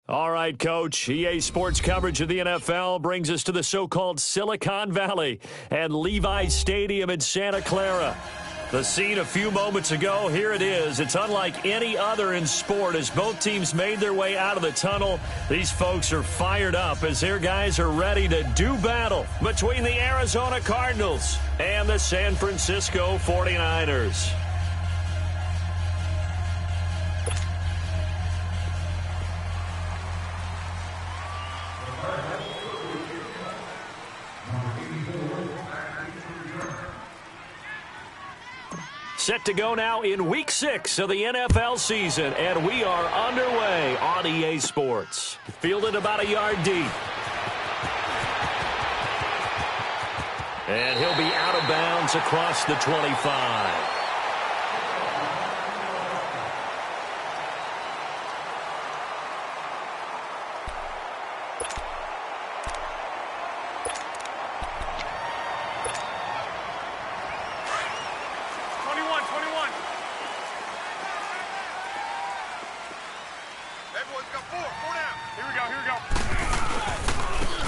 All right, Coach. EA Sports coverage of the NFL brings us to the so-called Silicon Valley and Levi's Stadium in Santa Clara. The scene a few moments ago, here it is. It's unlike any other in sport as both teams made their way out of the tunnel. These folks are fired up as their guys are ready to do battle between the Arizona Cardinals and the San Francisco 49ers. Set to go now in Week 6 of the NFL season, and we are underway on EA Sports. Fielded about a yard deep. And he'll be out of bounds across the 25.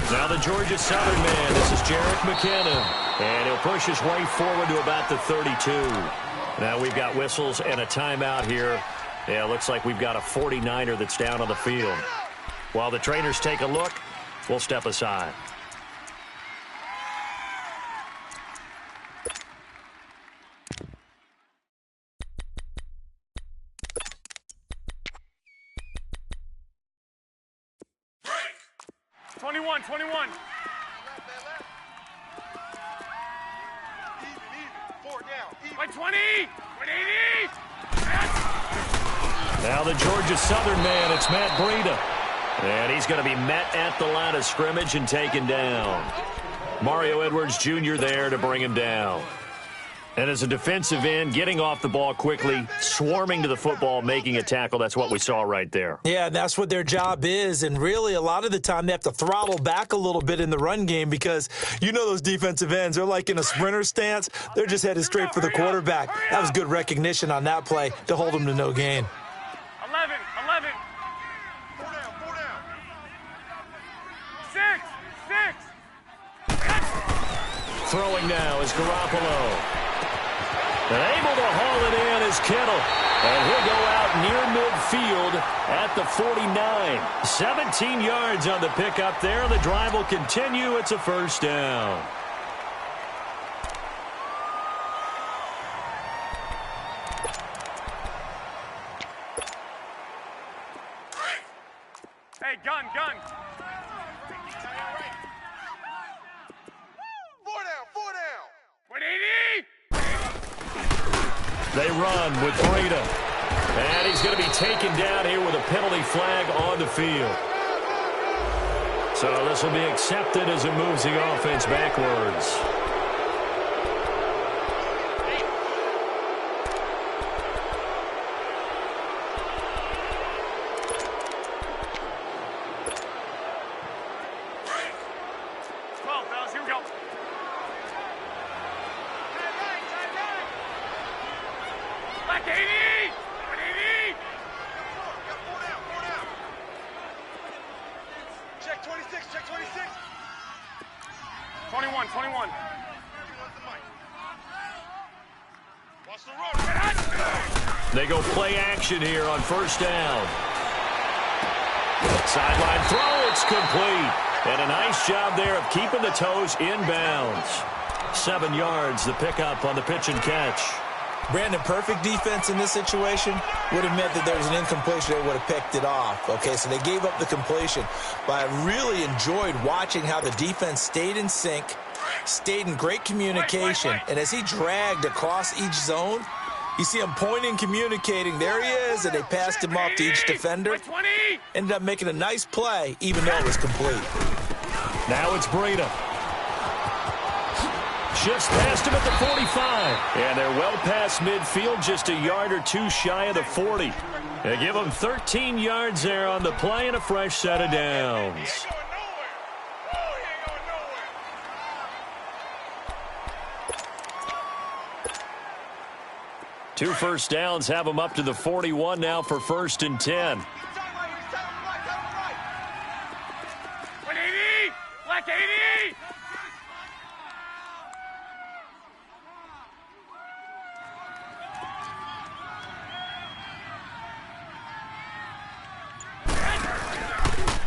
Now the Georgia Southern man, this is Jerick McKinnon, and he'll push his way forward to about the 32. Now we've got whistles and a timeout here. Yeah, looks like we've got a 49er that's down on the field. While the trainers take a look, we'll step aside. Now the Georgia Southern man, it's Matt Breida. And he's going to be met at the line of scrimmage and taken down. Mario Edwards Jr. there to bring him down. And as a defensive end, getting off the ball quickly, swarming to the football, making a tackle, that's what we saw right there. Yeah, that's what their job is. And really, a lot of the time, they have to throttle back a little bit in the run game because you know those defensive ends, they're like in a sprinter stance. They're just headed straight for the quarterback. That was good recognition on that play to hold them to no gain. 11. 4 down. 6. Throwing now is Garoppolo. And able to haul it in is Kittle. And he'll go out near midfield at the 49. 17 yards on the pickup there, and the drive will continue. It's a first down. Hey, gun. 4 down. 180. They run with Breida. And he's going to be taken down here with a penalty flag on the field. So this will be accepted as it moves the offense backwards. Check 26. 21. Watch the road. They go play action here on first down. Sideline throw, it's complete. And a nice job there of keeping the toes inbounds. 7 yards, the pickup on the pitch and catch. Brandon, perfect defense in this situation would have meant that there was an incompletion. They would have picked it off. Okay, so they gave up the completion. But I really enjoyed watching how the defense stayed in sync, stayed in great communication. And as he dragged across each zone, you see him pointing, communicating. There he is, and they passed him off to each defender. Ended up making a nice play, even though it was complete. Now it's Breida. Shifts past him at the 45. And they're well past midfield, just a yard or two shy of the 40. They give them 13 yards there on the play and a fresh set of downs. 2 first downs have them up to the 41 now for 1st and 10.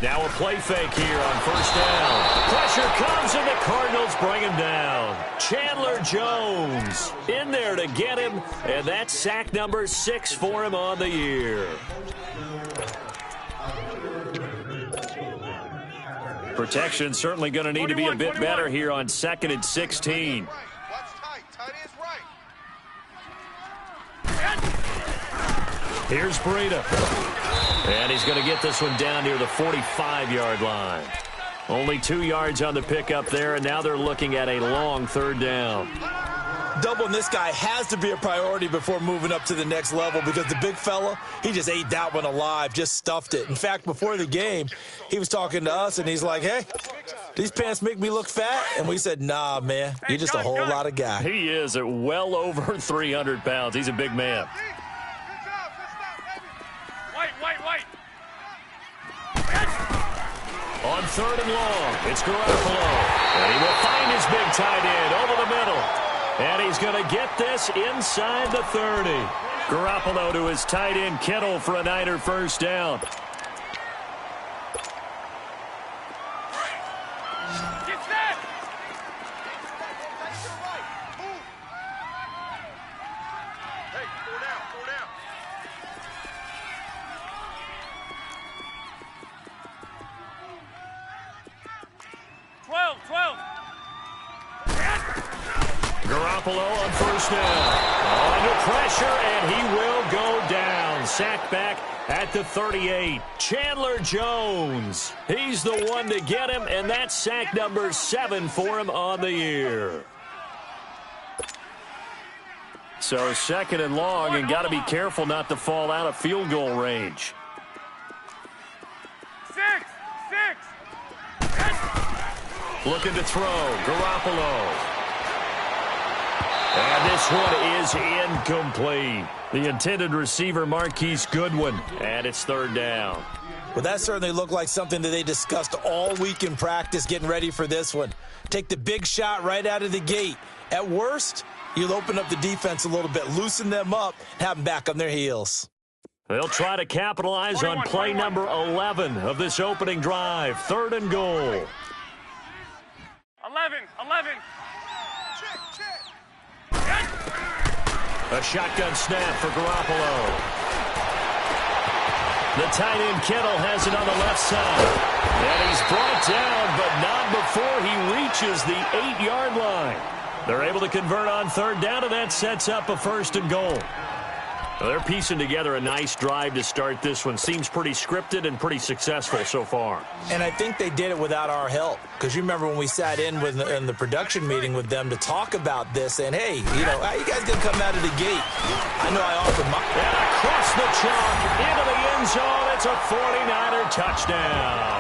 Now a play fake here on first down. Pressure comes and the Cardinals bring him down. Chandler Jones in there to get him, and that's sack number 6 for him on the year. Protection certainly going to need to be a bit better here on 2nd and 16. Here's Breida. And he's going to get this one down near the 45-yard line. Only 2 yards on the pickup there, and now they're looking at a long 3rd down. Doubling this guy has to be a priority before moving up to the next level because the big fella, he just ate that one alive, just stuffed it. In fact, before the game, he was talking to us, and he's like, hey, these pants make me look fat? And we said, nah, man, you're just a whole lot of guy. He is at well over 300 pounds. He's a big man. On 3rd and long, it's Garoppolo. And he will find his big tight end over the middle. And he's going to get this inside the 30. Garoppolo to his tight end, Kittle, for a Niner first down. Get set! 12. Garoppolo on first down. Under pressure, and he will go down. Sacked back at the 38. Chandler Jones. He's the one to get him, and that's sack number 7 for him on the year. So 2nd and long, and got to be careful not to fall out of field goal range. 6. Looking to throw. Garoppolo. And this one is incomplete. The intended receiver, Marquise Goodwin. And it's 3rd down. Well, that certainly looked like something that they discussed all week in practice getting ready for this one. Take the big shot right out of the gate. At worst, you'll open up the defense a little bit, loosen them up, have them back on their heels. They'll try to capitalize on play number 11 of this opening drive. 3rd and goal. 11. A shotgun snap for Garoppolo. The tight end Kittle has it on the left side. And he's brought down, but not before he reaches the 8-yard line. They're able to convert on 3rd down, and that sets up a 1st and goal. Well, they're piecing together a nice drive to start this one. Seems pretty scripted and pretty successful so far. And I think they did it without our help. Because you remember when we sat in the production meeting with them to talk about this, and hey, how you guys going to come out of the gate? I know I offered my... And across the chalk, into the end zone, it's a 49er touchdown.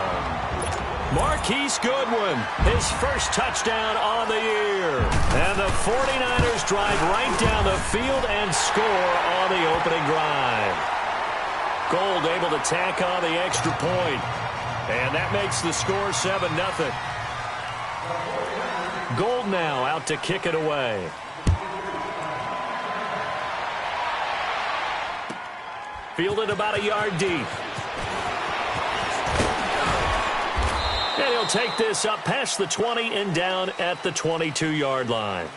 Marquise Goodwin, his first touchdown on the year. And the 49ers drive right down the field and score on the opening drive. Gold able to tack on the extra point. And that makes the score 7-0. Gold now out to kick it away. Fielded about a yard deep. And he'll take this up past the 20 and down at the 22-yard line.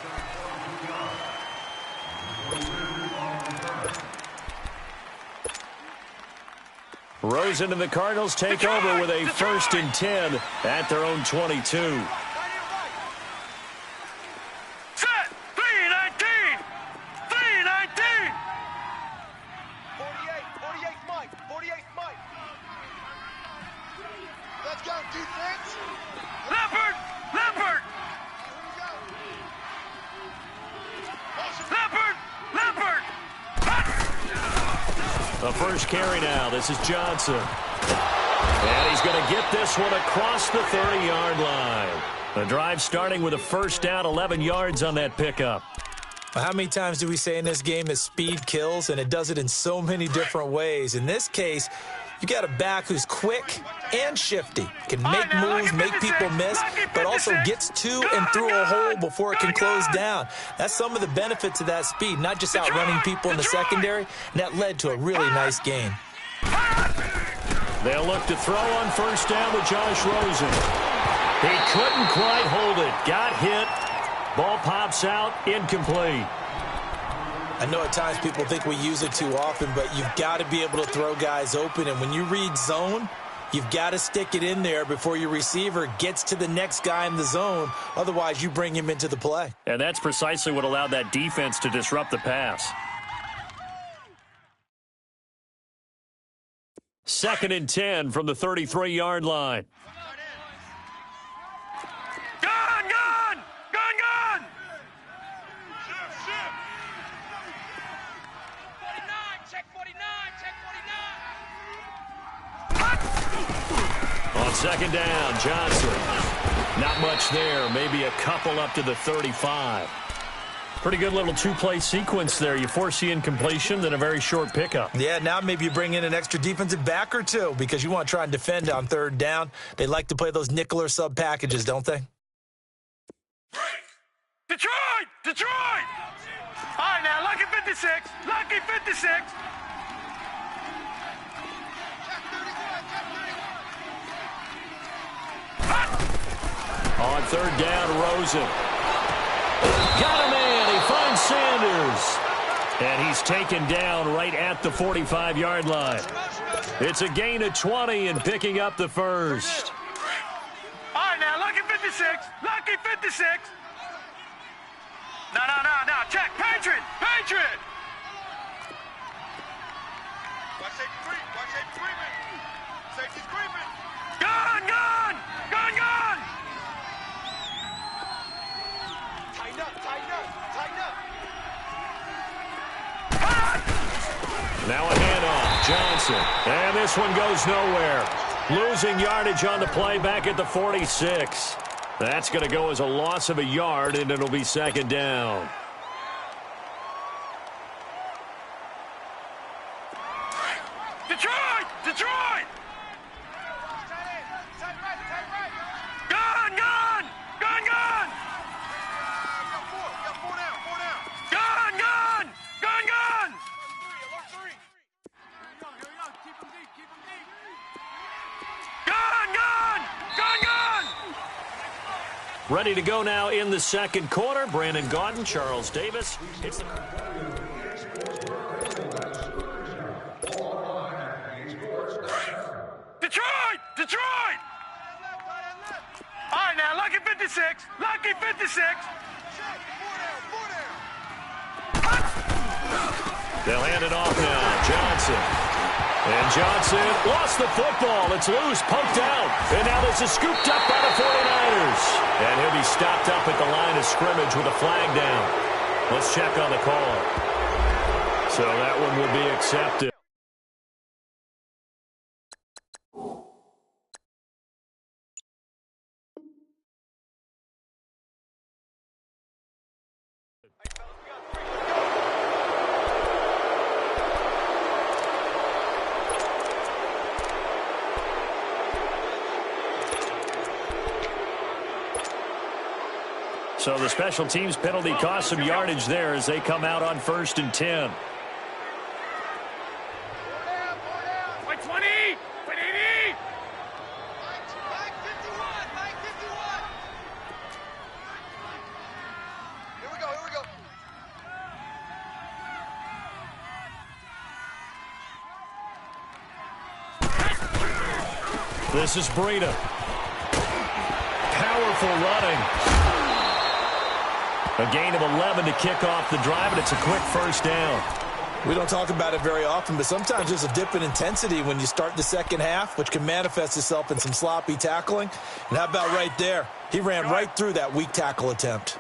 Rosen and the Cardinals take over with a 1st and 10 at their own 22. Set! 3-19! 3-19! 48 Mike. Let's go, defense. Leopard! The first carry now. This is Johnson. And he's going to get this one across the 30-yard line. The drive starting with a 1st down, 11 yards on that pickup. Well, how many times do we say in this game that speed kills, and it does it in so many different ways? In this case, you got a back who's quick and shifty, can make moves, make people miss, but also gets to and through a hole before it can close down. That's some of the benefits of that speed, not just outrunning people in the secondary, and that led to a really nice game. They'll look to throw on first down with Josh Rosen. He couldn't quite hold it. Got hit. Ball pops out. Incomplete. I know at times people think we use it too often, but you've got to be able to throw guys open. And when you read zone, you've got to stick it in there before your receiver gets to the next guy in the zone. Otherwise, you bring him into the play. And that's precisely what allowed that defense to disrupt the pass. 2nd and 10 from the 33-yard line. Gun, gun! Gun, gun! 49, check 49, check 49. On 2nd down, Johnson. Not much there. Maybe a couple up to the 35. Pretty good little two-play sequence there. You force the incompletion, then a very short pickup. Yeah, now maybe you bring in an extra defensive back or two because you want to try and defend on 3rd down. They like to play those nickel or sub packages, don't they? Detroit! Detroit! All right, now, lucky 56. Lucky 56. Check 31. On 3rd down, Rosen. Got a man. He finds Sanders. And he's taken down right at the 45-yard line. It's a gain of 20 and picking up the first. All right, now, lucky 56. Lucky 56. No. Check. Patriot. Patriot. Watch safety creep. Watch safety creeping. Safety's creeping. Gun, gun. Gun, gun. Tighten up. Tighten up. Tighten up. Now a handoff. Johnson. And this one goes nowhere. Losing yardage on the play back at the 46. That's going to go as a loss of a yard, and it'll be 2nd down. Detroit! Detroit! Gun, gun! Gun, gun! Gun, gun! Gun, gun! Gun, gun! Gun, gun! Ready to go now in the 2nd quarter. Brandon Gaudin, Charles Davis. It's the... Detroit! Detroit! All right, now, lucky 56. Lucky 56. They'll hand it off now. Johnson. And Johnson lost the football. It's loose, poked out. And now this is scooped up by the 49ers. And he'll be stopped up at the line of scrimmage with a flag down. Let's check on the call. So that one will be accepted. So the special teams penalty cost some yardage there as they come out on 1st and 10. By 20! By 80! By 51! By 51! Here we go, here we go. This is Breida. Powerful running. A gain of 11 to kick off the drive, and it's a quick first down. We don't talk about it very often, but sometimes there's a dip in intensity when you start the 2nd half, which can manifest itself in some sloppy tackling. And how about right there? He ran right through that weak tackle attempt.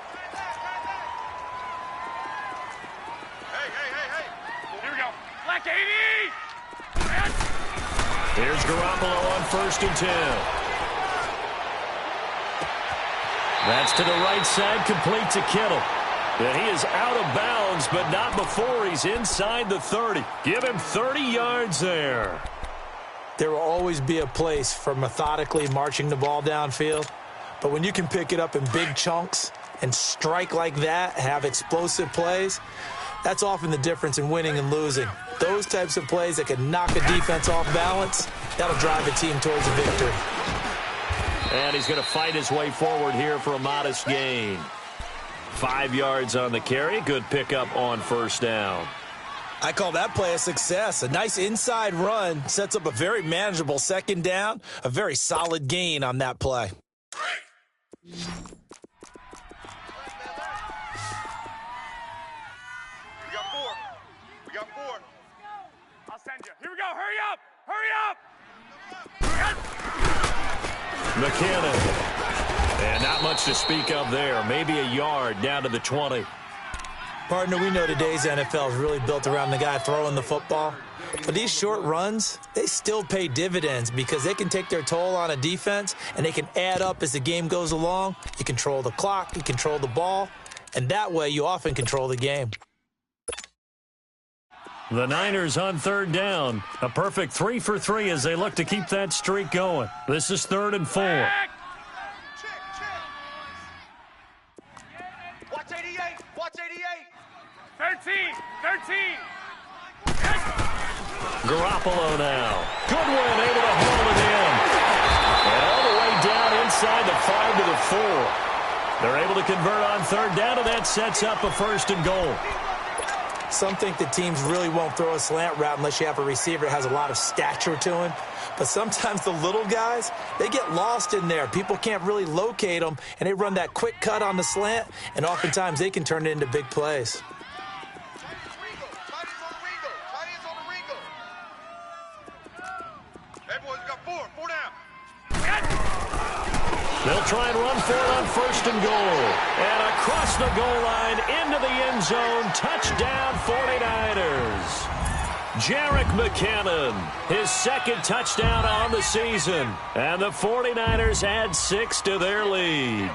Hey. Here we go. Black 80! Here's Garoppolo on 1st and 10. That's to the right side, complete to Kittle. And he is out of bounds, but not before he's inside the 30. Give him 30 yards there. There will always be a place for methodically marching the ball downfield. But when you can pick it up in big chunks and strike like that, have explosive plays, That's often the difference in winning and losing. Those types of plays that can knock a defense off balance, that'll drive a team towards a victory. And he's going to fight his way forward here for a modest gain. 5 yards on the carry. Good pickup on first down. I call that play a success. A nice inside run sets up a very manageable second down. A very solid gain on that play. We got four. I'll send you. Here we go. Hurry up. McKinnon. And not much to speak of there. Maybe a yard down to the 20. Partner, we know today's NFL is really built around the guy throwing the football. But these short runs, they still pay dividends because they can take their toll on a defense and they can add up as the game goes along. You control the clock, you control the ball, and that way you often control the game. The Niners on third down. A perfect 3 for 3 as they look to keep that streak going. This is 3rd and 4. Check. Watch 88. Watch 88. 13. Garoppolo now. Goodwin able to hold it in. And all the way down inside the 5 to the 4. They're able to convert on third down, and that sets up a 1st and goal. Some think that teams really won't throw a slant route unless you have a receiver that has a lot of stature to him. But sometimes the little guys, they get lost in there. People can't really locate them, and they run that quick cut on the slant, and oftentimes they can turn it into big plays. Everyone's got four down. They'll try and run for it on 1st and goal. And across the goal line into the end zone. Touchdown 49ers. Jerick McKinnon, his 2nd touchdown on the season. And the 49ers add 6 to their lead.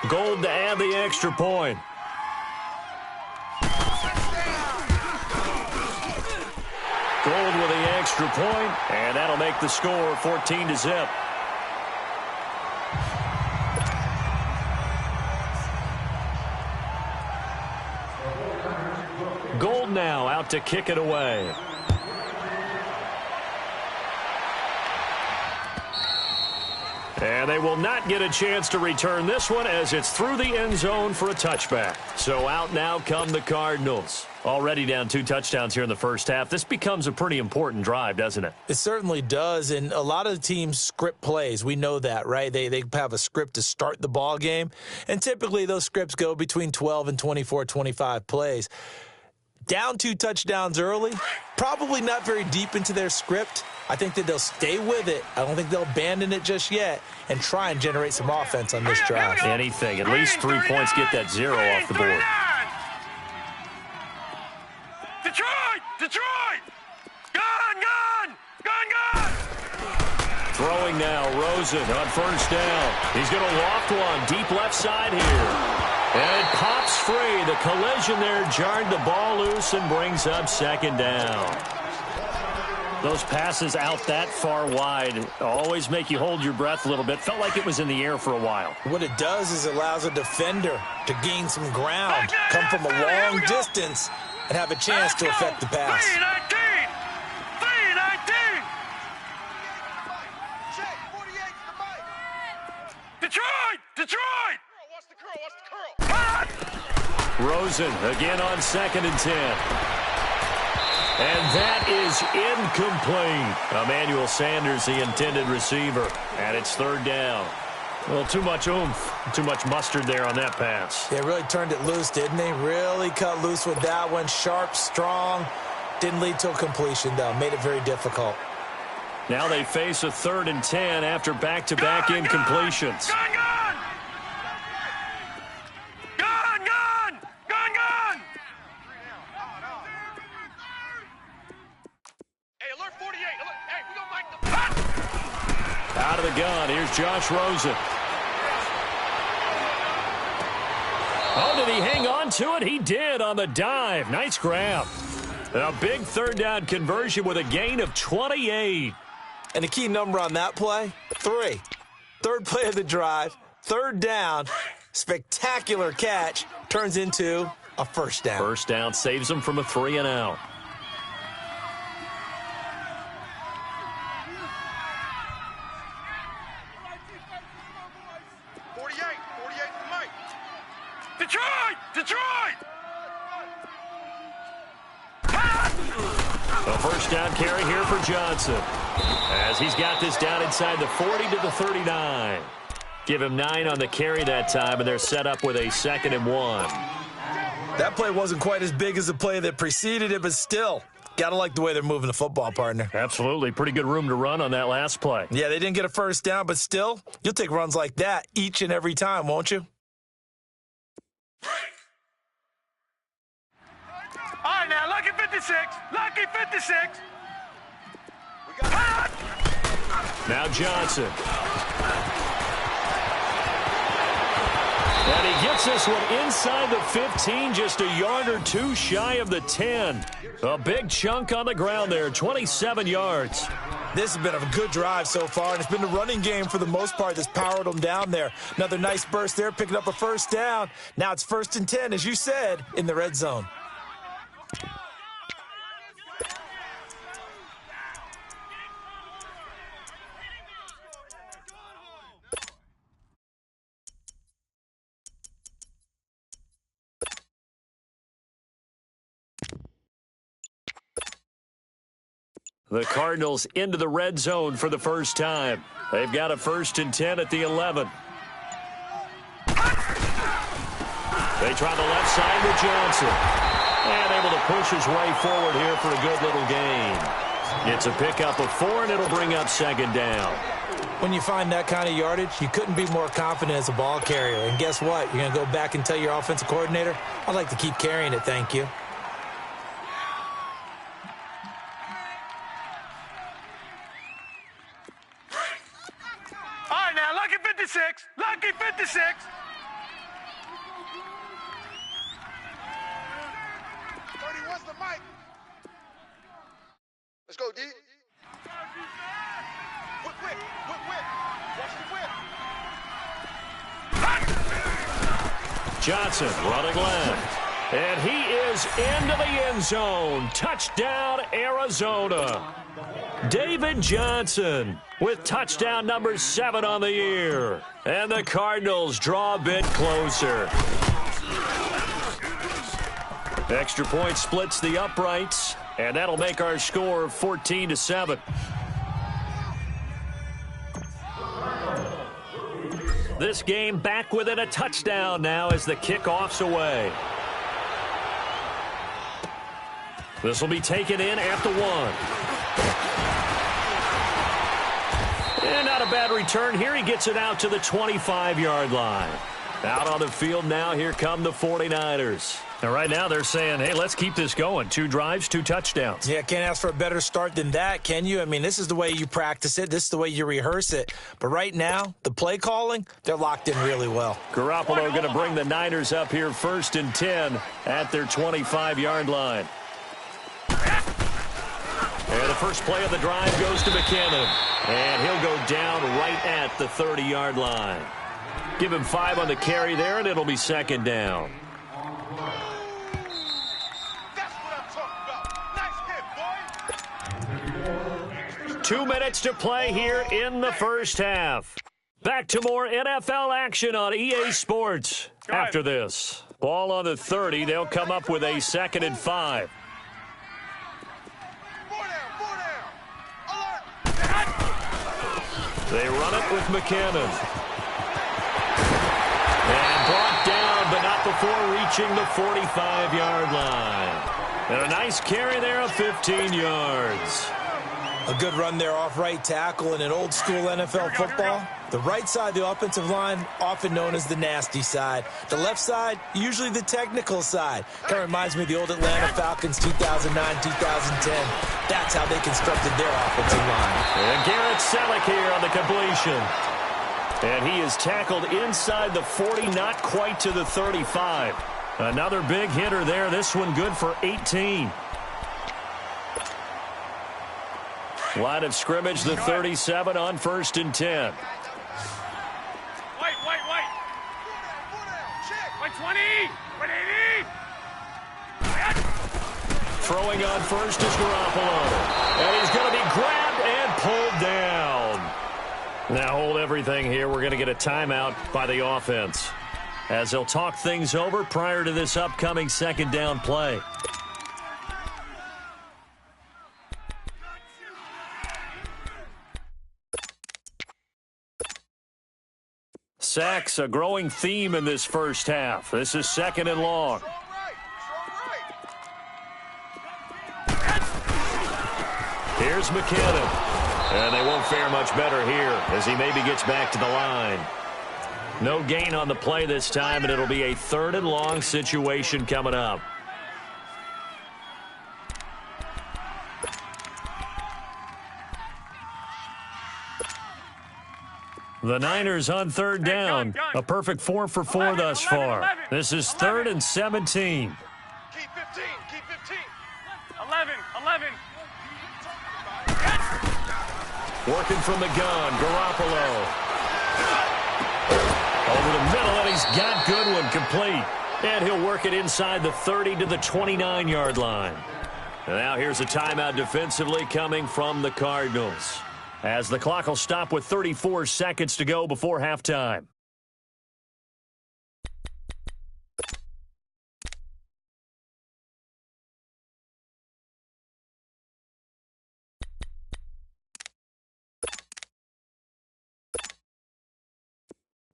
Gold to add the extra point. Gold with the extra point, and that'll make the score 14-0. Gold now out to kick it away. And they will not get a chance to return this one as it's through the end zone for a touchback. So out now come the Cardinals. Already down 2 touchdowns here in the first half. This becomes a pretty important drive, doesn't it? It certainly does, and a lot of the teams script plays. We know that, right? They have a script to start the ball game, and typically those scripts go between 12 and 24, 25 plays. Down 2 touchdowns early, probably not very deep into their script. I think that they'll stay with it. I don't think they'll abandon it just yet and try and generate some offense on this drive. Anything. At least 3 points, get that 0 off the board. Detroit! Gone! Throwing now, Rosen on first down. He's going to loft one deep left side here. And it pops free. The collision there jarred the ball loose and brings up 2nd down. Those passes out that far wide always make you hold your breath a little bit. Felt like it was in the air for a while. What it does is it allows a defender to gain some ground, come from a long distance, and have a chance to affect the pass. 319! Check. 48 to the mic. Detroit! Watch the curl. Rosen again on 2nd and 10. And that is incomplete. Emmanuel Sanders, the intended receiver. And it's 3rd down. Well, too much oomph, too much mustard there on that pass. They really turned it loose, didn't they? Really cut loose with that one. Sharp, strong. Didn't lead to a completion, though. Made it very difficult. Now they face a 3rd and 10 after back-to-back incompletions. Hey, alert 48. Hey, we don't like the... Out of the gun, here's Josh Rosen. Oh, did he hang on to it? He did on the dive. Nice grab. A big 3rd down conversion with a gain of 28. And the key number on that play, 3. 3rd play of the drive, Third down, spectacular catch, turns into a first down. First down saves them from a 3-and-out. Detroit! Detroit! A first down carry here for Johnson, as he's got this down inside the 40 to the 39. Give him 9 on the carry that time, and they're set up with a 2nd and 1. That play wasn't quite as big as the play that preceded it, but still, gotta like the way they're moving the football, partner. Absolutely. Pretty good room to run on that last play. Yeah, they didn't get a first down, but still, you'll take runs like that each and every time, won't you? All right, now, lucky 56. Lucky 56. Now Johnson. And he gets this one inside the 15, just a yard or two shy of the 10. A big chunk on the ground there, 27 yards. This has been a good drive so far, and it's been the running game for the most part that's powered them down there. Another nice burst there, picking up a first down. Now it's 1st and 10, as you said, in the red zone. The Cardinals into the red zone for the first time. They've got a 1st and 10 at the 11. They try the left side with Johnson. And able to push his way forward here for a good little gain. It's a pickup of 4, and it'll bring up 2nd down. When you find that kind of yardage, you couldn't be more confident as a ball carrier. And guess what? You're going to go back and tell your offensive coordinator, I'd like to keep carrying it, thank you. All right, now, lucky 56. Lucky 56. What's the mic? Let's go, D. Whip, whip, whip, whip. Watch the whip. Johnson running left. And he is into the end zone. Touchdown, Arizona. David Johnson with touchdown number 7 on the year. And the Cardinals draw a bit closer. Extra point splits the uprights, and that'll make our score 14-7. This game back within a touchdown now as the kickoff's away. This will be taken in at the 1. And not a bad return here. He gets it out to the 25-yard line. Out on the field now, here come the 49ers. And right now they're saying, hey, let's keep this going. 2 drives, 2 touchdowns. Yeah, can't ask for a better start than that, can you? I mean, this is the way you practice it. This is the way you rehearse it. But right now, the play calling, they're locked in really well. Garoppolo going to bring the Niners up here 1st and 10 at their 25-yard line. And the first play of the drive goes to McKinnon. And he'll go down right at the 30-yard line. Give him 5 on the carry there, and it'll be 2nd down. That's what I'm talking about. Nice hit, boy. 2 minutes to play here in the first half. Back to more NFL action on EA Sports after this. Ball on the 30. They'll come up with a 2nd and 5. 4 down. Alert. They run it with McKinnon. And brought down, but not before reaching the 45-yard line. And a nice carry there of 15 yards. A good run there off right tackle in an old-school NFL football. The right side of the offensive line, often known as the nasty side. The left side, usually the technical side. Kind of reminds me of the old Atlanta Falcons 2009-2010. That's how they constructed their offensive line. And Garrett Selleck here on the completion. And he is tackled inside the 40, not quite to the 35. Another big hitter there. This one good for 18. Line of scrimmage, the 37 on 1st and 10. Wait. Throwing on first is Garoppolo. And he's going to be grabbed and pulled down. Now hold everything here. We're going to get a timeout by the offense, as they'll talk things over prior to this upcoming second down play. Sacks, a growing theme in this first half. This is second and long. Here's McKinnon. And they won't fare much better here as he maybe gets back to the line. No gain on the play this time, and it'll be a third and long situation coming up. The Niners on third down. A perfect 4 for 4 thus far. This is 3rd and 17. Keep 15, keep 15. 11. Working from the gun, Garoppolo. Over the middle, and he's got Goodwin complete. And he'll work it inside the 30 to the 29-yard line. And now here's a timeout defensively coming from the Cardinals, as the clock will stop with 34 seconds to go before halftime.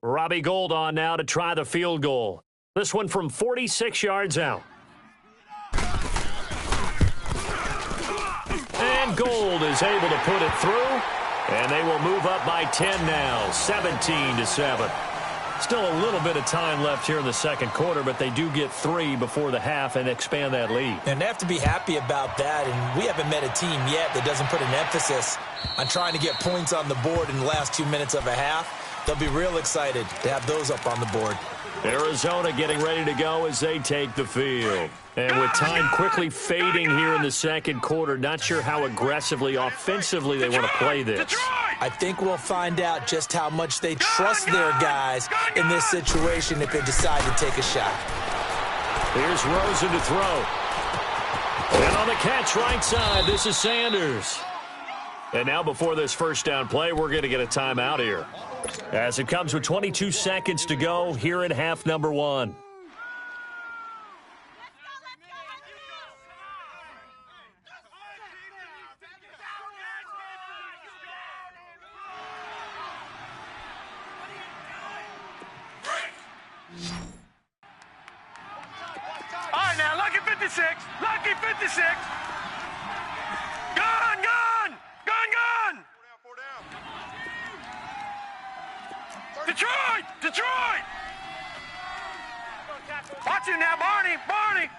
Robbie Gould on now to try the field goal. This one from 46 yards out. And Gould is able to put it through. And they will move up by 10 now, 17-7. Still a little bit of time left here in the second quarter, but they do get 3 before the half and expand that lead. And they have to be happy about that, and we haven't met a team yet that doesn't put an emphasis on trying to get points on the board in the last 2 minutes of a half. They'll be real excited to have those up on the board. Arizona getting ready to go as they take the field. And with time quickly fading here in the second quarter, not sure how aggressively, offensively they want to play this. I think we'll find out just how much they trust their guys in this situation if they decide to take a shot. Here's Rosen to throw. And on the catch right side, this is Sanders. And now before this first down play, we're going to get a timeout here, as it comes with 22 seconds to go here in half number 1. All right, now, lucky 56. Lucky 56. Gun, gun. Gun, gun. Four down. Detroit. Detroit. Watch it now, Barney. Barney.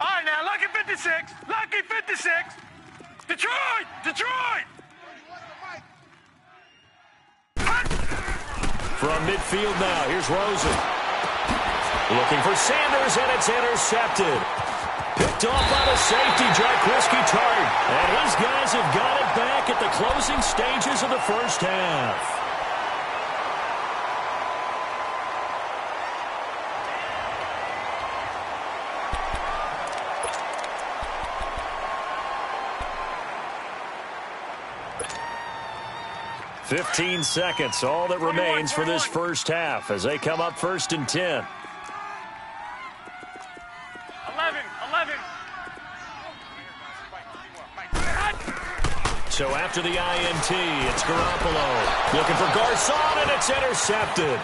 All right, now, lucky 56. Lucky 56. Detroit. Detroit. From midfield now, here's Rosen. Looking for Sanders, and it's intercepted. Picked off by the safety, Jaquiski Tartt. And his guys have got it back at the closing stages of the first half. "15 seconds, all that remains for this first half as they come up 1st and 10. 11. So after the INT, it's Garoppolo. Looking for Garcon, and it's intercepted.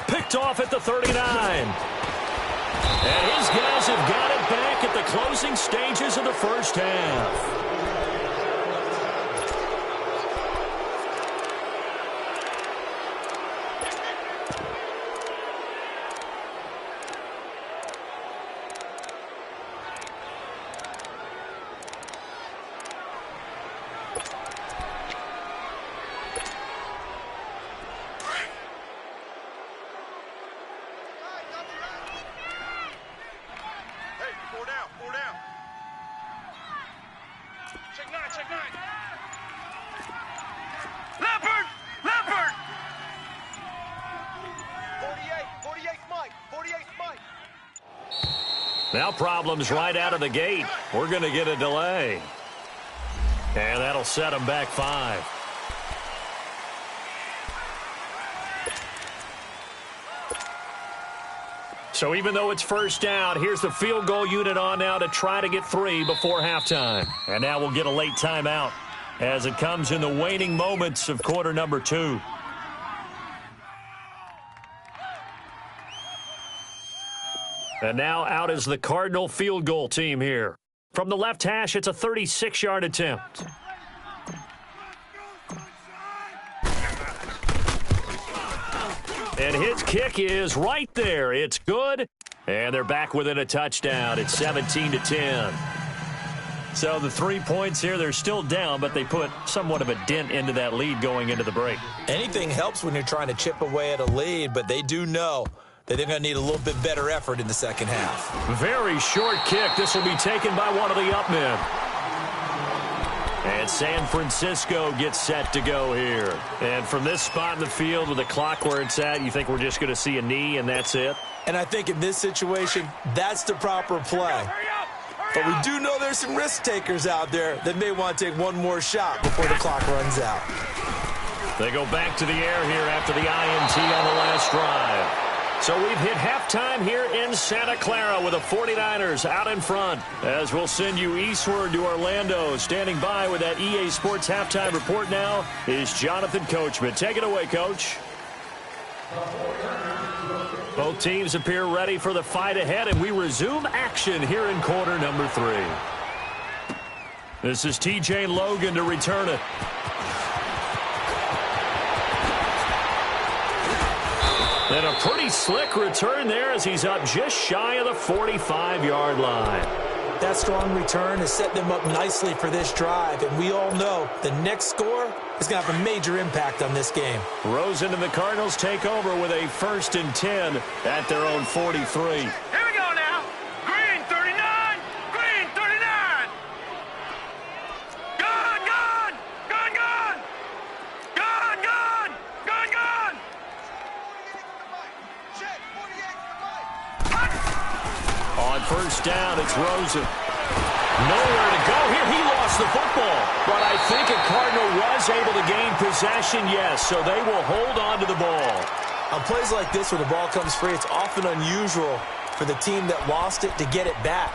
Picked off at the 39. And his guys have got it back at the closing stages of the first half. Four down. Check nine. Leopard. 48 Mike. Now problems right out of the gate. We're going to get a delay. And that'll set them back 5. So even though it's first down, here's the field goal unit on now to try to get 3 before halftime. And now we'll get a late timeout as it comes in the waning moments of quarter number 2. And now out is the Cardinal field goal team here. From the left hash, it's a 36-yard attempt. And his kick is right there. It's good. And they're back within a touchdown. It's 17-10. So the 3 points here, they're still down, but they put somewhat of a dent into that lead going into the break. Anything helps when you're trying to chip away at a lead, but they do know that they're going to need a little bit better effort in the second half. Very short kick. This will be taken by one of the up men. And San Francisco gets set to go here. And from this spot in the field with the clock where it's at, you think we're just going to see a knee and that's it? And I think in this situation, that's the proper play. But we do know there's some risk takers out there that may want to take one more shot before the clock runs out. They go back to the air here after the INT on the last drive. So we've hit halftime here in Santa Clara with the 49ers out in front. As we'll send you eastward to Orlando. Standing by with that EA Sports halftime report now is Jonathan Coachman. Take it away, Coach. Both teams appear ready for the fight ahead, and we resume action here in quarter number 3. This is TJ Logan to return it. And a pretty slick return there as he's up just shy of the 45-yard line. That strong return has set them up nicely for this drive, and we all know the next score is going to have a major impact on this game. Rosen and the Cardinals take over with a 1st and 10 at their own 43. Here we go now. Green 39. Green 39. Gun, gun. Gun, gun. Gun, gun. Gun, gun. On first down, it's Rosen. Nowhere to go here. He lost the football. But I think a Cardinal was able to gain possession, yes, so they will hold on to the ball. On plays like this where the ball comes free, it's often unusual for the team that lost it to get it back.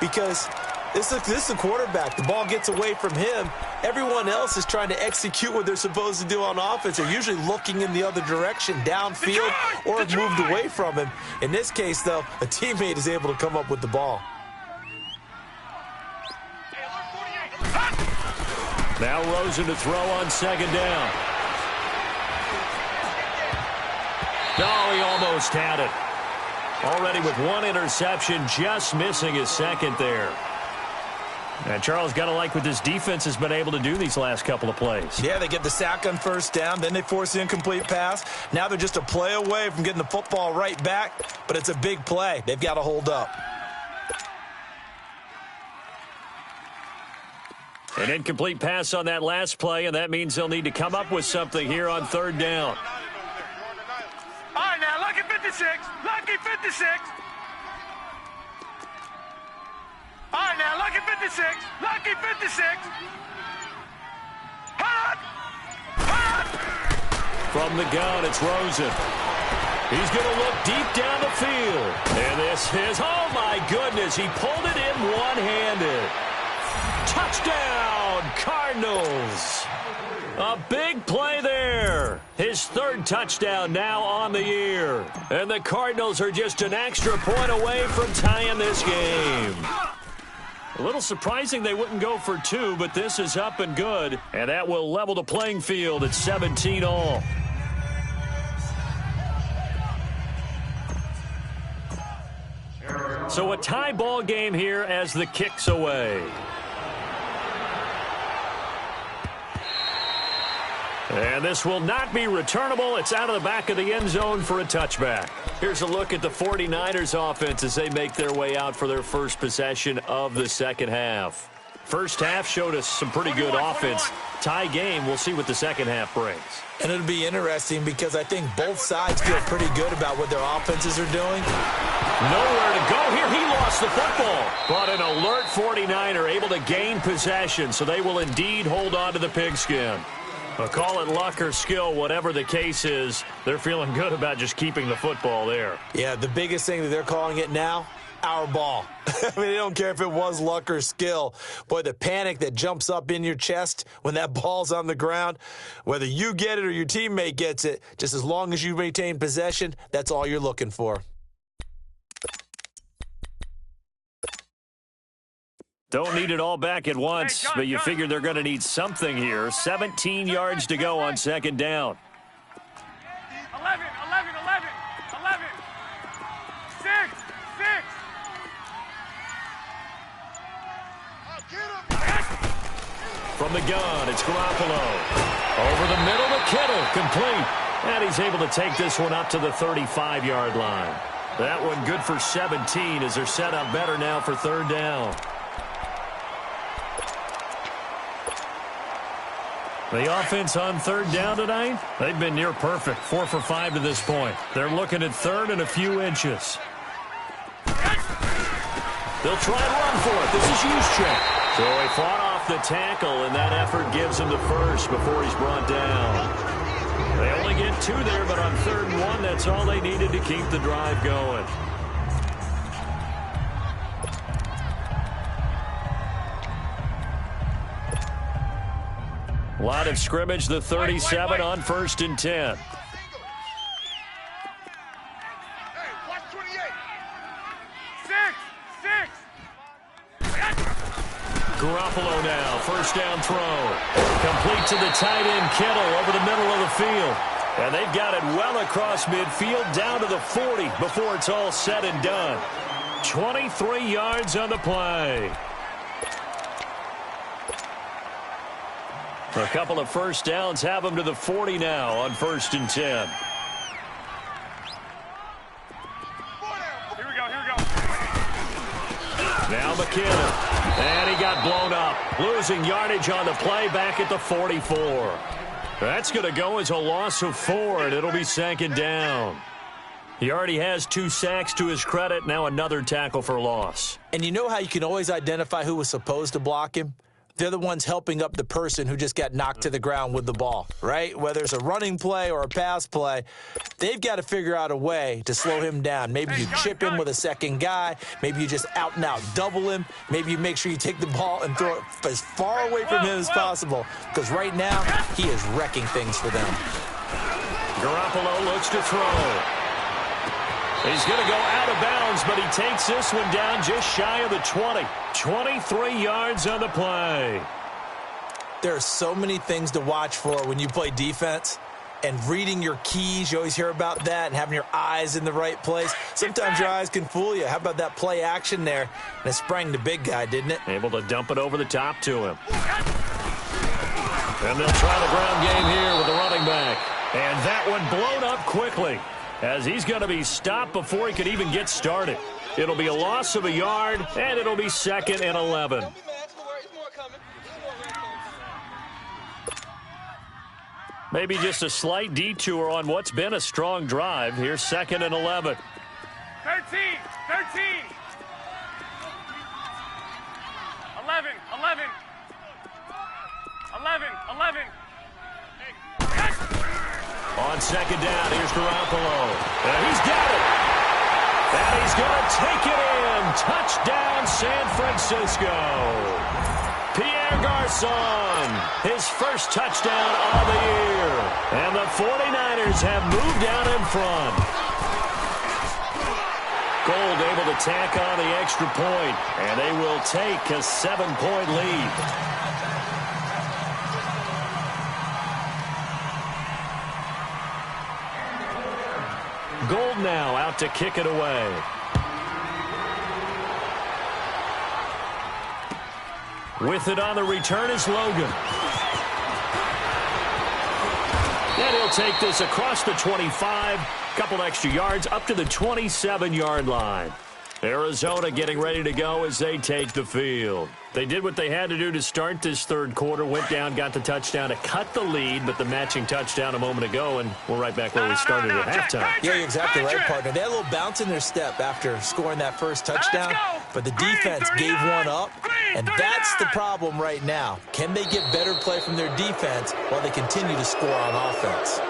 Because this is the quarterback. The ball gets away from him. Everyone else is trying to execute what they're supposed to do on offense. They're usually looking in the other direction, downfield, or have moved away from him. In this case, though, a teammate is able to come up with the ball. Now Rosen to throw on second down. No, he almost had it. Already with one interception, just missing his second there. And Charles, got to like what this defense has been able to do these last couple of plays. Yeah, they get the sack on first down, then they force the incomplete pass. Now they're just a play away from getting the football right back, but it's a big play. They've got to hold up. An incomplete pass on that last play, and that means they'll need to come up with something here on third down. All right, now, lucky 56. Lucky 56. All right, now, lucky 56. Lucky 56. Hot! Hot! From the gun, it's Rosen. He's going to look deep down the field. And this is, oh, my goodness, he pulled it in one-handed. Touchdown, Cardinals. A big play there. His third touchdown now on the year. And the Cardinals are just an extra point away from tying this game. A little surprising they wouldn't go for 2, but this is up and good. And that will level the playing field at 17 all. So a tie ball game here as the kick's away. And this will not be returnable. It's out of the back of the end zone for a touchback. Here's a look at the 49ers offense as they make their way out for their first possession of the second half. First half showed us some pretty good offense. Tie game, we'll see what the second half brings. And it'll be interesting because I think both sides feel pretty good about what their offenses are doing. Nowhere to go here. He lost the football. But an alert 49er able to gain possession, so they will indeed hold on to the pigskin. But call it luck or skill, whatever the case is, they're feeling good about just keeping the football there. Yeah, the biggest thing that they're calling it now, our ball. I mean, they don't care if it was luck or skill. Boy, the panic that jumps up in your chest when that ball's on the ground, whether you get it or your teammate gets it, just as long as you maintain possession, that's all you're looking for. Don't need it all back at once, but you figure they're going to need something here. 17 yards to go on second down. 11, 6, 6. From the gun, it's Garoppolo. Over the middle to Kittle, complete. And he's able to take this one up to the 35-yard line. That one good for 17 as they're set up better now for third down. The offense on third down tonight, they've been near perfect, 4 for 5 to this point. They're looking at third and a few inches. They'll try and run for it. This is Juszczyk. So he fought off the tackle, and that effort gives him the first before he's brought down. They only get 2 there, but on third and 1, that's all they needed to keep the drive going. Line of scrimmage, the 37 on 1st and 10. Hey, watch 28. 6, 6. Garoppolo now, first down throw. Complete to the tight end, Kittle, over the middle of the field. And they've got it well across midfield, down to the 40 before it's all said and done. 23 yards on the play. A couple of first downs have them to the 40 now on 1st and 10. Here we go. Now McKinnon. And he got blown up. Losing yardage on the play back at the 44. That's going to go as a loss of 4, and it'll be second down. He already has 2 sacks to his credit. Now another tackle for loss. And you know how you can always identify who was supposed to block him? They're the ones helping up the person who just got knocked to the ground with the ball, right? Whether it's a running play or a pass play, they've got to figure out a way to slow him down. Maybe you chip him with a second guy. Maybe you just out-and-out double him. Maybe you make sure you take the ball and throw it as far away from him as possible, because right now he is wrecking things for them. Garoppolo looks to throw. He's going to go out of bounds, but he takes this one down just shy of the 20. 23 yards on the play. There are so many things to watch for when you play defense. And reading your keys, you always hear about that, and having your eyes in the right place. Sometimes your eyes can fool you. How about that play action there? And it sprang the big guy, didn't it? Able to dump it over the top to him. And they'll try the ground game here with the running back. And that one blown up quickly, as he's going to be stopped before he could even get started. It'll be a loss of a yard, and it'll be 2nd and 11. Maybe just a slight detour on what's been a strong drive. Here's 2nd and 11. 13. 11. 11. On second down, here's Garoppolo. And he's got it. And he's going to take it in. Touchdown, San Francisco. Pierre Garçon, his first touchdown of the year. And the 49ers have moved out in front. Gold able to tack on the extra point, and they will take a 7-point lead. Gold now out to kick it away. With it on the return is Logan. And he'll take this across the 25. Couple extra yards up to the 27-yard line. Arizona getting ready to go as they take the field. They did what they had to do to start this third quarter, went down, got the touchdown to cut the lead, but the matching touchdown a moment ago, and we're right back where we started at halftime. Yeah, you're exactly right, partner. They had a little bounce in their step after scoring that first touchdown, but the defense gave one up, and that's the problem right now. Can they get better play from their defense while they continue to score on offense?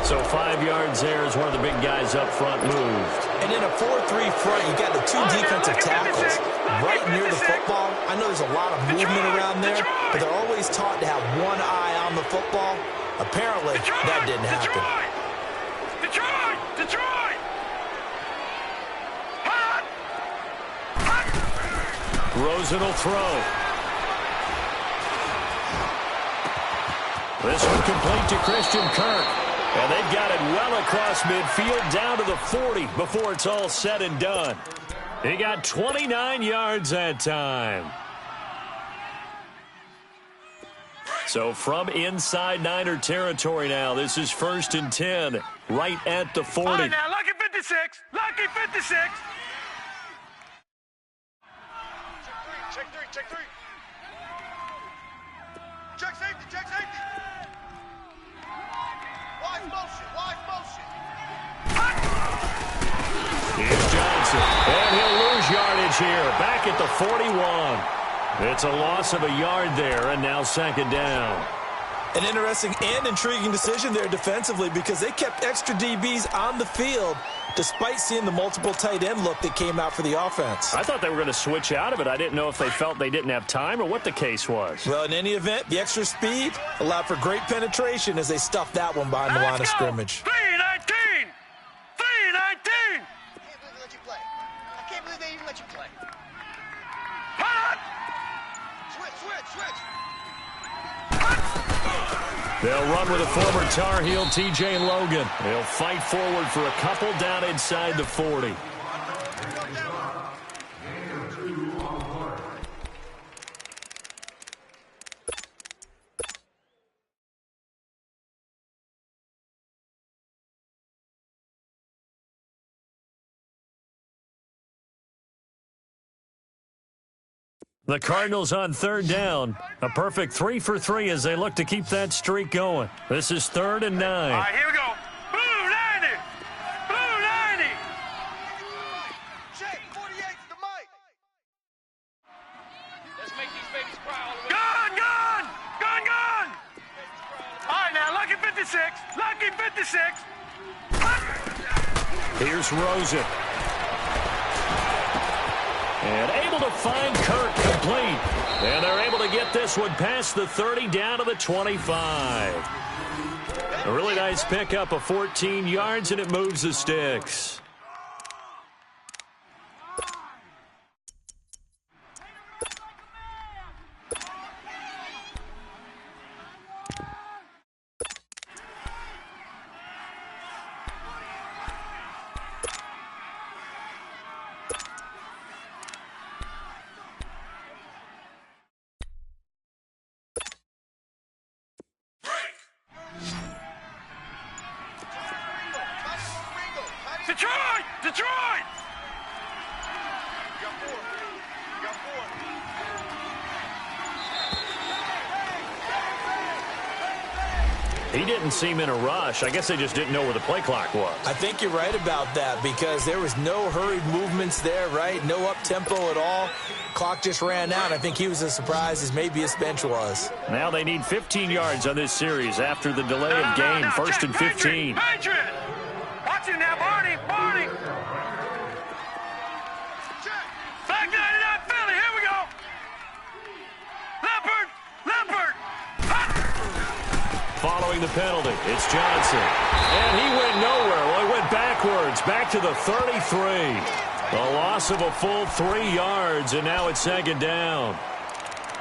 So 5 yards there as one of the big guys up front moved. And in a 4-3 front, you got the two defensive tackles right near the football. I know there's a lot of movement around there, but they're always taught to have one eye on the football. Apparently, that didn't happen. Detroit! Rosen will throw. This one complete to Christian Kirk. And they've got it well across midfield down to the 40 before it's all said and done. He got 29 yards that time. So from inside Niner territory now, this is 1st and 10, right at the 40. All right, now, lucky 56. Lucky 56. Check three. Check safety. Wide motion. Here's Johnson, and he'll lose yardage here, back at the 41. It's a loss of a yard there, and now 2nd down. An interesting and intriguing decision there defensively because they kept extra DBs on the field despite seeing the multiple tight end look that came out for the offense. I thought they were going to switch out of it. I didn't know if they felt they didn't have time or what the case was. Well, in any event, the extra speed allowed for great penetration as they stuffed that one behind the line of scrimmage. 3-19. I can't believe they even let you play. Switch. They'll run with a former Tar Heel, T.J. Logan. They'll fight forward for a couple down inside the 40. The Cardinals on 3rd down. A perfect 3 for 3 as they look to keep that streak going. This is 3rd and 9. All right, here we go. Blue 90. Check 48 to the mic. Let's make these babies cry all the way. Gun. All right, now, lucky 56. Here's Rosen. And able to find Kirk complete. And they're able to get this one past the 30 down to the 25. A really nice pickup of 14 yards, and it moves the sticks. Detroit! You got four. He didn't seem in a rush. I guess they just didn't know where the play clock was. I think you're right about that because there was no hurried movements there, right? No up-tempo at all. Clock just ran out. I think he was as surprised as maybe his bench was. Now they need 15 yards on this series after the delay of game. 1st and 15. Patriot! Watch it now, Barney! Back 99 Philly, here we go! Leopard! Following the penalty, it's Johnson. And he went nowhere. Well, he went backwards, back to the 33. A loss of a full 3 yards, and now it's 2nd down.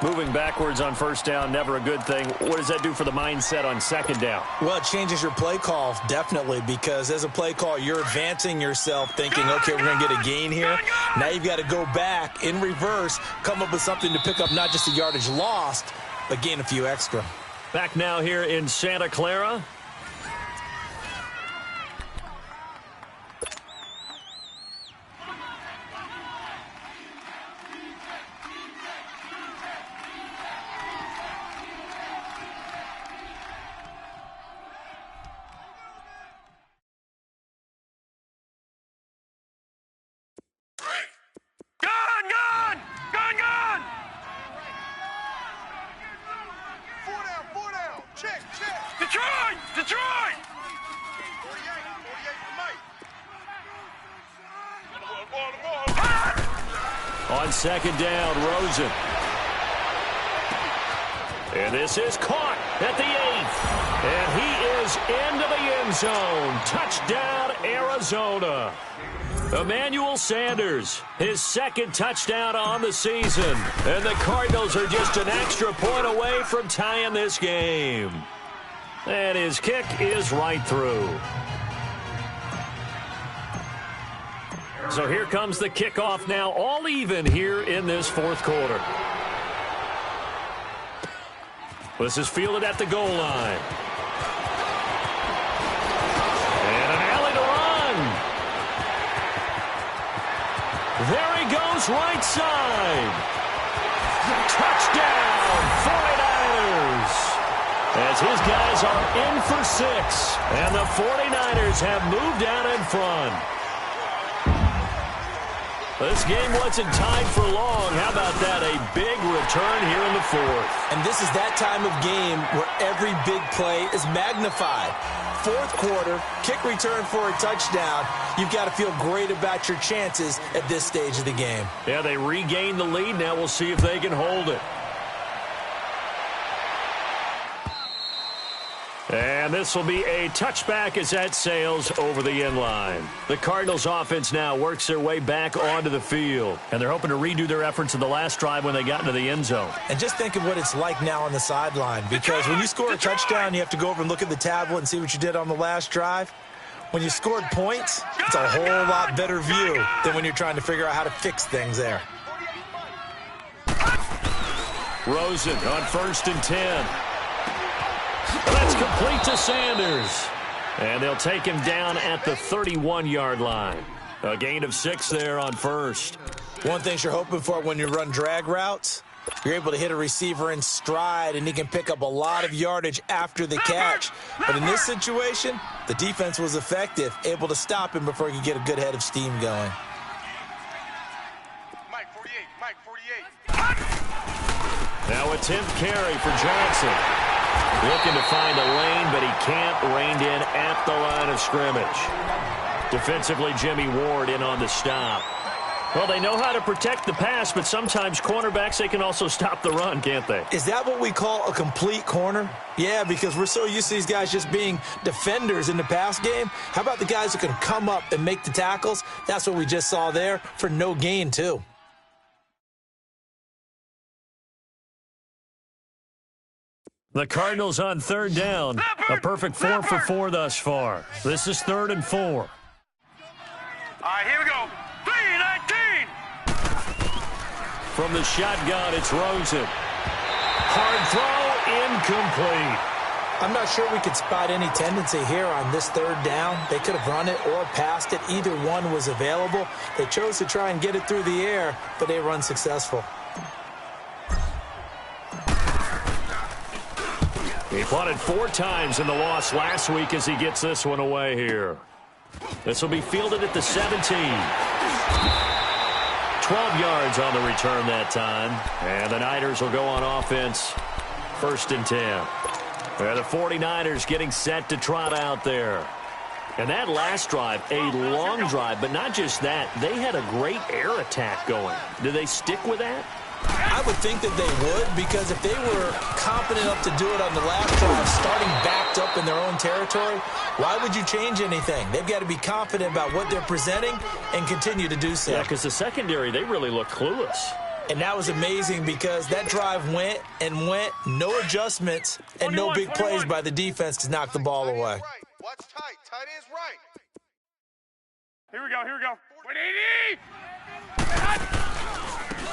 Moving backwards on 1st down, never a good thing. What does that do for the mindset on 2nd down? Well, it changes your play call, definitely, because as a play call, you're advancing yourself thinking, okay, we're going to get a gain here. Now you've got to go back in reverse, come up with something to pick up not just the yardage lost, but gain a few extra. Back now here in Santa Clara. On second down, Rosen. And this is caught at the 8th. And he is into the end zone. Touchdown, Arizona. Emmanuel Sanders, his second touchdown on the season. And the Cardinals are just an extra point away from tying this game. And his kick is right through. So here comes the kickoff now, all even here in this fourth quarter. This is fielded at the goal line. And an alley to run. There he goes, right side. Touchdown, 49ers. As his guys are in for 6. And the 49ers have moved out in front. This game wasn't tied for long. How about that? A big return here in the fourth. And this is that time of game where every big play is magnified. Fourth quarter, kick return for a touchdown. You've got to feel great about your chances at this stage of the game. Yeah, they regained the lead. Now we'll see if they can hold it. And this will be a touchback as that sails over the end line. The Cardinals offense now works their way back onto the field. And they're hoping to redo their efforts in the last drive when they got into the end zone. And just think of what it's like now on the sideline. Because when you score a touchdown, you have to go over and look at the tablet and see what you did on the last drive. When you scored points, it's a whole lot better view than when you're trying to figure out how to fix things there. Rosen on 1st and 10. That's complete to Sanders. And they'll take him down at the 31-yard line. A gain of 6 there on first. One thing you're hoping for when you run drag routes, you're able to hit a receiver in stride, and he can pick up a lot of yardage after the catch. But in this situation, the defense was effective, able to stop him before he could get a good head of steam going. Mike 48. Now a 10th carry for Johnson. Looking to find a lane, but he can't. Reined in at the line of scrimmage. Defensively, Jimmy Ward in on the stop. Well, they know how to protect the pass, but sometimes cornerbacks, they can also stop the run, can't they? Is that what we call a complete corner? Yeah, because we're so used to these guys just being defenders in the pass game. How about the guys who can come up and make the tackles? That's what we just saw there for no gain, too. The Cardinals on 3rd down. A perfect 4 for 4 thus far. This is 3rd and 4. All right, here we go. 3-19. From the shotgun, it's Rosen. Hard throw, incomplete. I'm not sure we could spot any tendency here on this 3rd down. They could have run it or passed it. Either one was available. They chose to try and get it through the air, but they were unsuccessful. He punted 4 times in the loss last week as he gets this one away here. This will be fielded at the 17. 12 yards on the return that time. And the Niners will go on offense. 1st and 10. The 49ers getting set to trot out there. And that last drive, a long drive, but not just that. They had a great air attack going. Do they stick with that? I would think that they would, because if they were confident enough to do it on the last drive, starting backed up in their own territory, why would you change anything? They've got to be confident about what they're presenting and continue to do so. Yeah, because the secondary, they really look clueless. And that was amazing because that drive went and went, no adjustments, and no big plays by the defense to knock the ball away. Watch tight. Tight is right. Here we go. 180.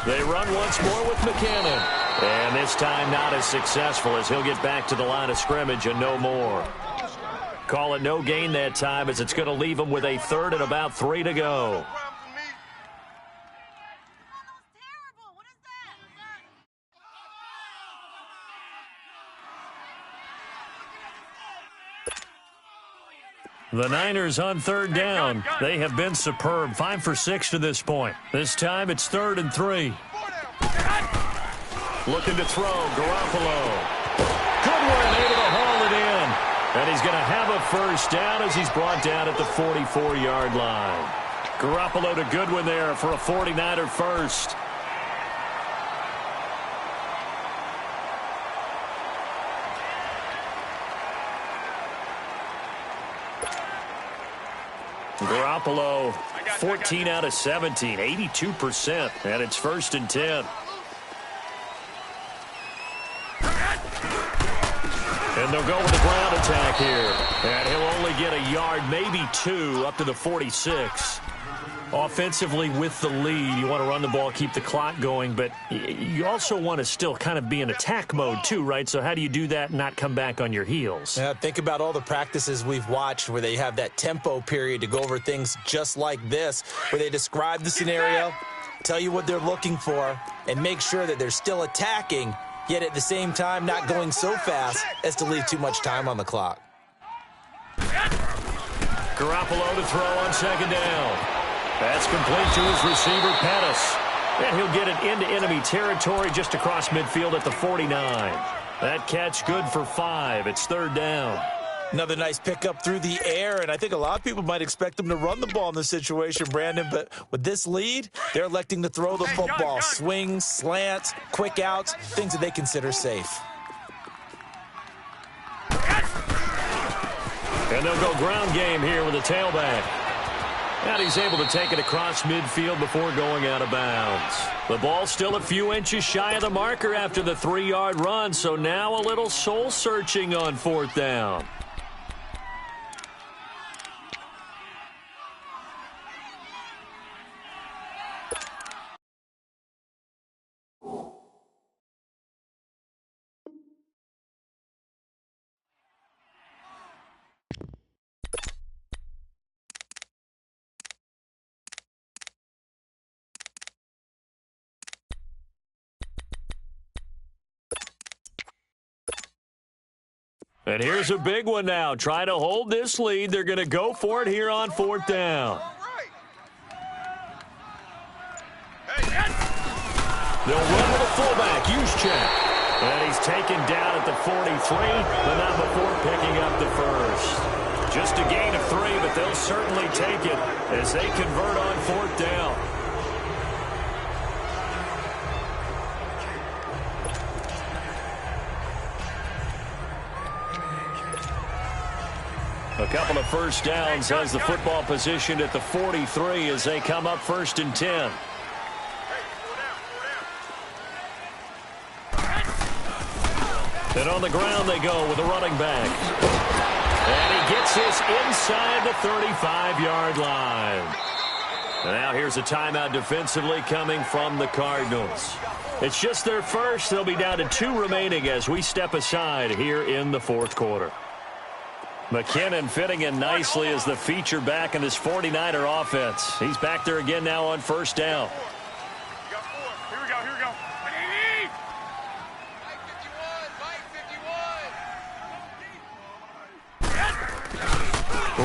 They run once more with McKinnon. And this time not as successful as he'll get back to the line of scrimmage and no more. Call it no gain that time as it's going to leave him with a 3rd and about 3 to go. The Niners on 3rd down. They have been superb. 5 for 6 to this point. This time it's 3rd and 3. Looking to throw, Garoppolo. Good one, able to haul it in. And he's going to have a 1st down as he's brought down at the 44-yard line. Garoppolo to Goodwin there for a 49er first. Garoppolo, 14 out of 17, 82%, and it's 1st and 10. And they'll go with the ground attack here. And he'll only get a yard, maybe 2, up to the 46. Offensively with the lead, you want to run the ball, keep the clock going, but you also want to still kind of be in attack mode too, right? So how do you do that and not come back on your heels? Yeah, think about all the practices we've watched where they have that tempo period to go over things just like this, where they describe the scenario, tell you what they're looking for, and make sure that they're still attacking, yet at the same time not going so fast as to leave too much time on the clock. Garoppolo to throw on 2nd down. That's complete to his receiver, Pettis. And he'll get it into enemy territory just across midfield at the 49. That catch good for 5. It's 3rd down. Another nice pickup through the air, and I think a lot of people might expect them to run the ball in this situation, Brandon, but with this lead, they're electing to throw the football. Swings, slants, quick outs, things that they consider safe. And they'll go ground game here with a tailback. And he's able to take it across midfield before going out of bounds. The ball's still a few inches shy of the marker after the 3-yard run, so now a little soul-searching on 4th down. And here's a big one now. Try to hold this lead. They're going to go for it here on 4th down. They'll run to the fullback, Juszczyk. And he's taken down at the 43, but not before picking up the first. Just a gain of 3, but they'll certainly take it as they convert on 4th down. A couple of first downs has the football positioned at the 43 as they come up 1st and 10. And on the ground they go with a running back. And he gets this inside the 35-yard line. And now here's a timeout defensively coming from the Cardinals. It's just their first. They'll be down to 2 remaining as we step aside here in the 4th quarter. McKinnon fitting in nicely as the feature back in this 49er offense. He's back there again now on 1st down. Here we go, here we go.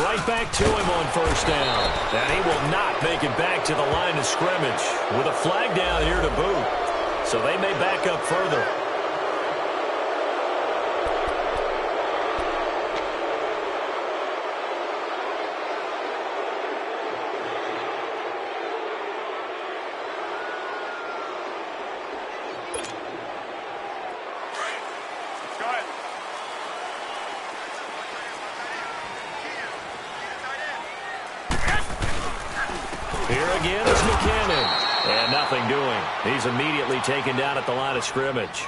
Right back to him on 1st down. And he will not make it back to the line of scrimmage with a flag down here to boot. So they may back up further. Again is McKinnon. And nothing doing. He's immediately taken down at the line of scrimmage.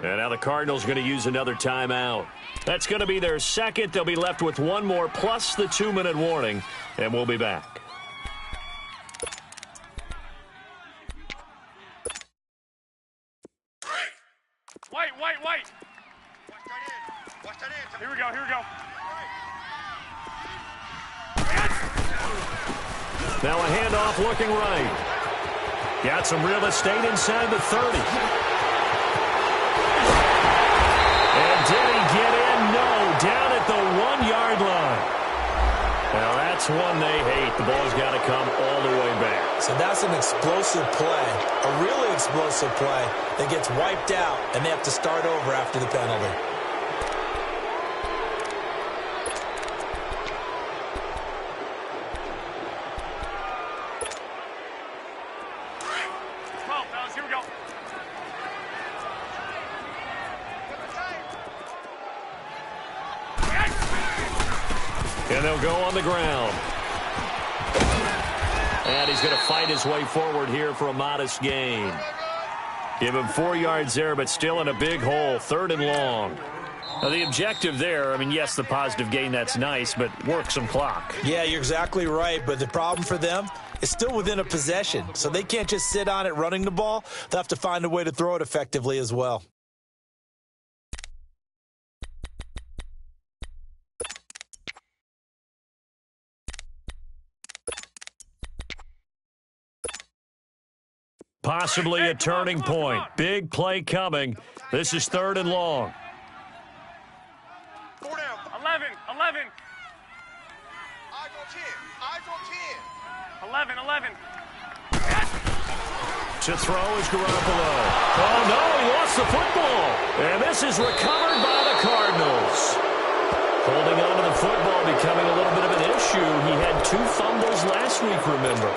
And now the Cardinals going to use another timeout. That's going to be their second. They'll be left with 1 more plus the 2-minute warning. And we'll be back. Wait. Here we go, here we go. Now a handoff looking right. Got some real estate inside the 30. And did he get in? No, down at the 1-yard line. Now that's one they hate. The ball's got to come all the way back. So that's an explosive play, a really explosive play that gets wiped out, and they have to start over after the penalty. And they'll go on the ground. And he's going to fight his way forward here for a modest gain. Give him 4 yards there, but still in a big hole. 3rd and long. Now, the objective there, I mean, yes, the positive gain, that's nice, but work some clock. Yeah, you're exactly right, but the problem for them is still within a possession, so they can't just sit on it running the ball. They'll have to find a way to throw it effectively as well. Possibly a turning point. Big play coming. This is 3rd and long. 4 down. 11. Eyes on 10. Eyes on 10. 11. To throw is Garoppolo. Oh, no, he lost the football. And this is recovered by the Cardinals. Holding on to the football becoming a little bit of an issue. He had 2 fumbles last week, remember.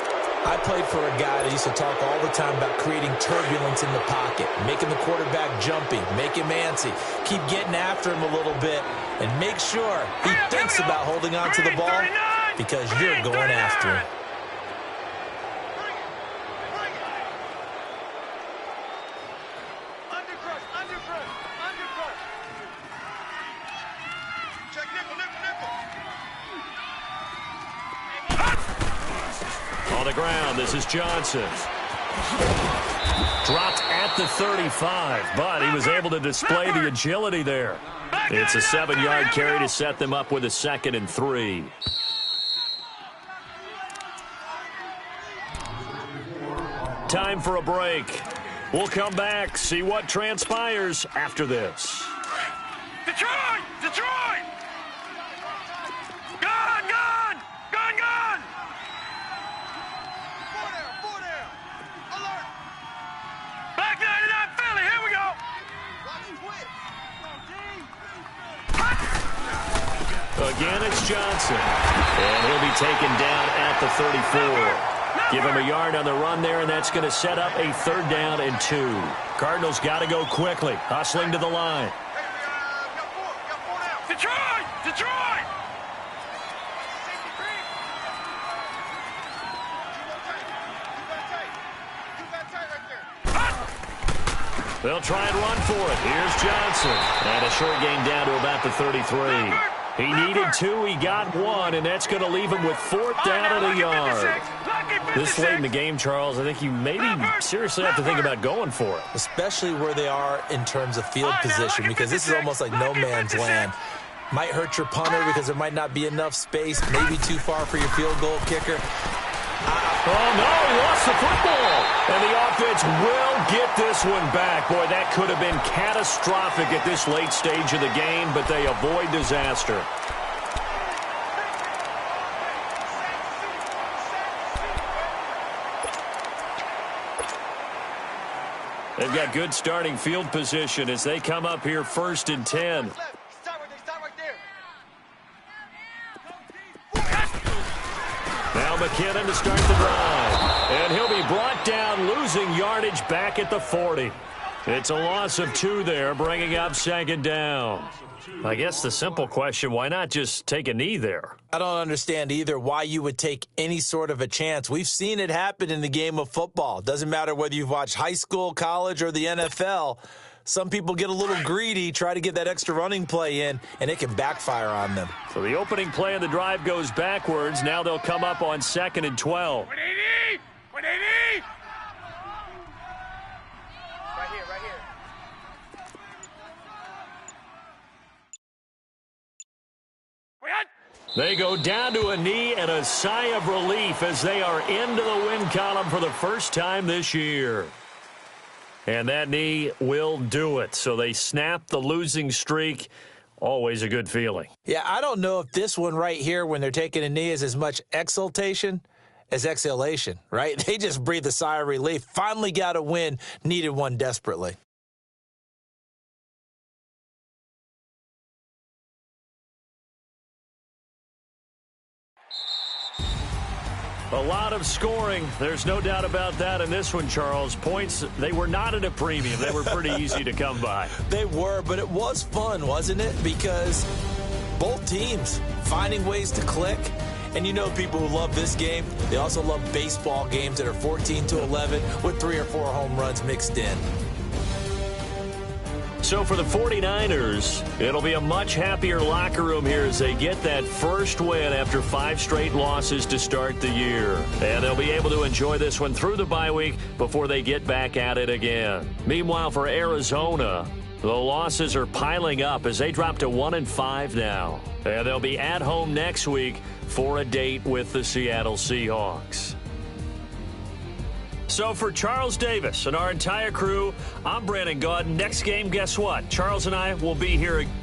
I played for a guy that used to talk all the time about creating turbulence in the pocket, making the quarterback jumpy, make him antsy, keep getting after him a little bit, and make sure he thinks about holding on to the ball because you're going after him. Bring it. Under crush. Check nickel. On the ground, this is Johnson. Dropped at the 35, but he was able to display the agility there. It's a 7-yard carry to set them up with a 2nd and 3. Time for a break. We'll come back, see what transpires after this. Detroit! Gun! 4 down. Alert. Back 99 Philly, here we go. Watch the twist. Again, it's Johnson. And he'll be taken down at the 34. Give him a yard on the run there, and that's going to set up a 3rd down and 2. Cardinals got to go quickly, hustling to the line. Hey, got 4 down. Detroit! Safety green. You got tight right there. They'll try and run for it. Here's Johnson. And a short gain down to about the 33. He needed 2. He got 1, and that's going to leave him with 4th down and a yard. This late in the game, Charles, I think you maybe seriously have to think about going for it. Especially where they are in terms of field position, because this is almost like no man's land. Might hurt your punter because there might not be enough space, maybe too far for your field goal kicker. Oh, no, he lost the football. And the offense will get this one back. Boy, that could have been catastrophic at this late stage of the game, but they avoid disaster. They've got good starting field position as they come up here 1st and 10. Stop right there. Now McKinnon to start the drive. And he'll be brought down, losing yardage back at the 40. It's a loss of 2 there, bringing up 2nd down. I guess the simple question, why not just take a knee there? I don't understand either why you would take any sort of a chance. We've seen it happen in the game of football. It doesn't matter whether you've watched high school, college, or the NFL. Some people get a little greedy, try to get that extra running play in, and it can backfire on them. So the opening play of the drive goes backwards. Now they'll come up on 2nd and 12. 180! Right here. They go down to a knee and a sigh of relief as they are into the win column for the first time this year. And that knee will do it. So they snap the losing streak. Always a good feeling. Yeah, I don't know if this one right here, when they're taking a knee, is as much exultation as exhalation, right? They just breathe a sigh of relief. Finally got a win, needed one desperately. A lot of scoring. There's no doubt about that in this one, Charles. Points, they were not at a premium. They were pretty easy to come by. They were, but it was fun, wasn't it? Because both teams finding ways to click. And you know people who love this game, they also love baseball games that are 14-11 with 3 or 4 home runs mixed in. So for the 49ers, it'll be a much happier locker room here as they get that first win after 5 straight losses to start the year. And they'll be able to enjoy this one through the bye week before they get back at it again. Meanwhile, for Arizona, the losses are piling up as they drop to 1-5 now. And they'll be at home next week for a date with the Seattle Seahawks. So for Charles Davis and our entire crew, I'm Brandon Gaudin. Next game, guess what? Charles and I will be here again.